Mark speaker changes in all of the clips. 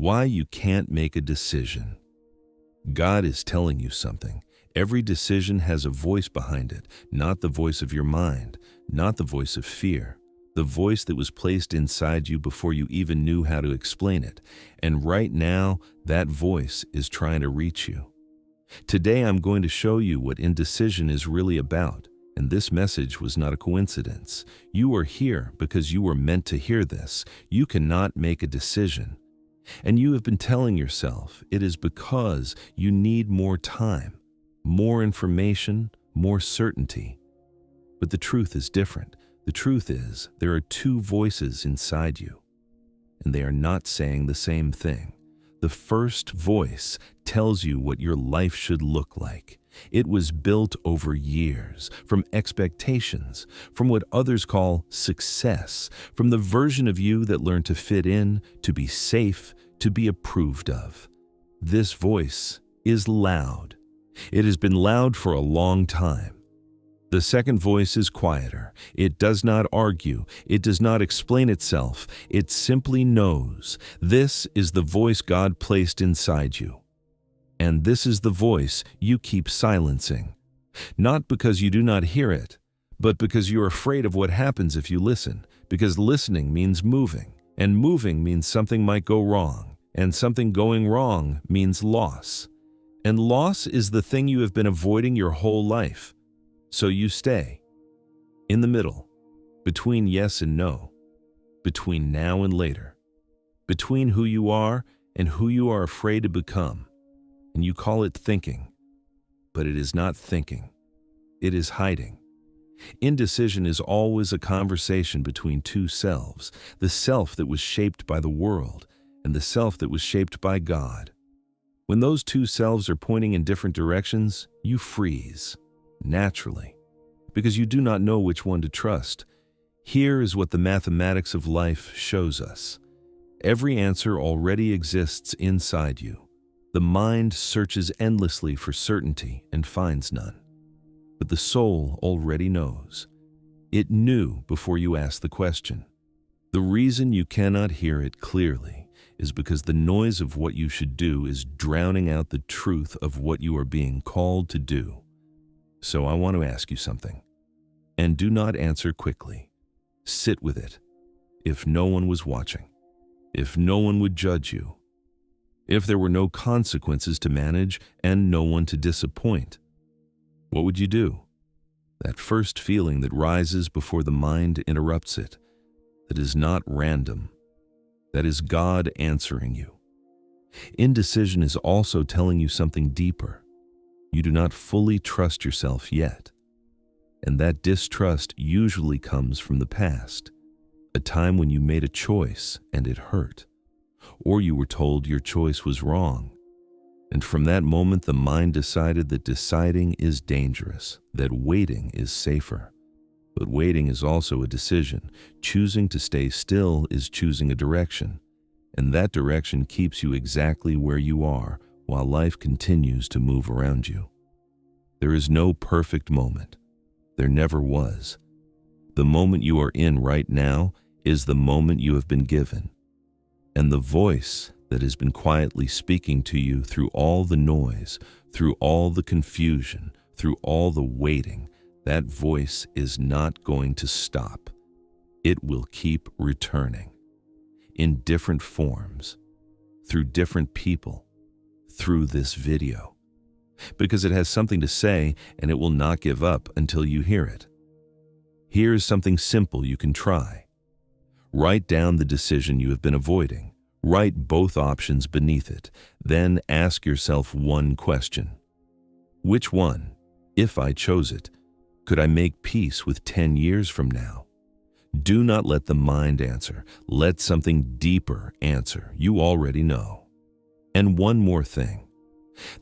Speaker 1: Why you can't make a decision. God is telling you something. Every decision has a voice behind it, not the voice of your mind, not the voice of fear, the voice that was placed inside you before you even knew how to explain it. And right now, that voice is trying to reach you. Today, I'm going to show you what indecision is really about. And this message was not a coincidence. You are here because you were meant to hear this. You cannot make a decision. And you have been telling yourself it is because you need more time, more information, more certainty. But the truth is different. The truth is there are two voices inside you, and they are not saying the same thing. The first voice tells you what your life should look like. It was built over years, from expectations, from what others call success, from the version of you that learned to fit in, to be safe, to be approved of. This voice is loud. It has been loud for a long time. The second voice is quieter. It does not argue. It does not explain itself. It simply knows. This is the voice God placed inside you. And this is the voice you keep silencing. Not because you do not hear it, but because you're afraid of what happens if you listen. Because listening means moving, and moving means something might go wrong, and something going wrong means loss. And loss is the thing you have been avoiding your whole life. So you stay in the middle, between yes and no, between now and later, between who you are and who you are afraid to become. And you call it thinking, but it is not thinking. It is hiding. Indecision is always a conversation between two selves, the self that was shaped by the world and the self that was shaped by God. When those two selves are pointing in different directions, you freeze, naturally, because you do not know which one to trust. Here is what the mathematics of life shows us. Every answer already exists inside you. The mind searches endlessly for certainty and finds none. But the soul already knows. It knew before you asked the question. The reason you cannot hear it clearly is because the noise of what you should do is drowning out the truth of what you are being called to do. So I want to ask you something. And do not answer quickly. Sit with it. If no one was watching, if no one would judge you, if there were no consequences to manage and no one to disappoint, what would you do? That first feeling that rises before the mind interrupts it, that is not random, that is God answering you. Indecision is also telling you something deeper. You do not fully trust yourself yet, and that distrust usually comes from the past, a time when you made a choice and it hurt. Or you were told your choice was wrong. And from that moment, the mind decided that deciding is dangerous, that waiting is safer. But waiting is also a decision. Choosing to stay still is choosing a direction. And that direction keeps you exactly where you are while life continues to move around you. There is no perfect moment. There never was. The moment you are in right now is the moment you have been given. And the voice that has been quietly speaking to you through all the noise, through all the confusion, through all the waiting, that voice is not going to stop. It will keep returning in different forms, through different people, through this video, because it has something to say and it will not give up until you hear it. Here's something simple you can try. Write down the decision you have been avoiding. Write both options beneath it. Then ask yourself one question. Which one, if I chose it, could I make peace with 10 years from now? Do not let the mind answer. Let something deeper answer. You already know. And one more thing.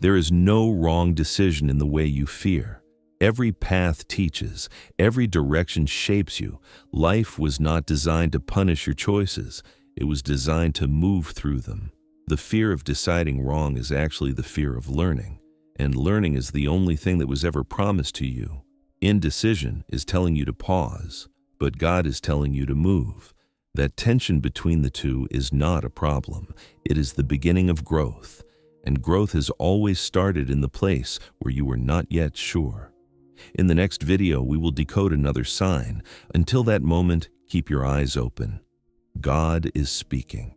Speaker 1: There is no wrong decision in the way you fear. Every path teaches. Every direction shapes you. Life was not designed to punish your choices. It was designed to move through them. The fear of deciding wrong is actually the fear of learning. And learning is the only thing that was ever promised to you. Indecision is telling you to pause, but God is telling you to move. That tension between the two is not a problem. It is the beginning of growth, and growth has always started in the place where you were not yet sure. In the next video, we will decode another sign. Until that moment, keep your eyes open. God is speaking.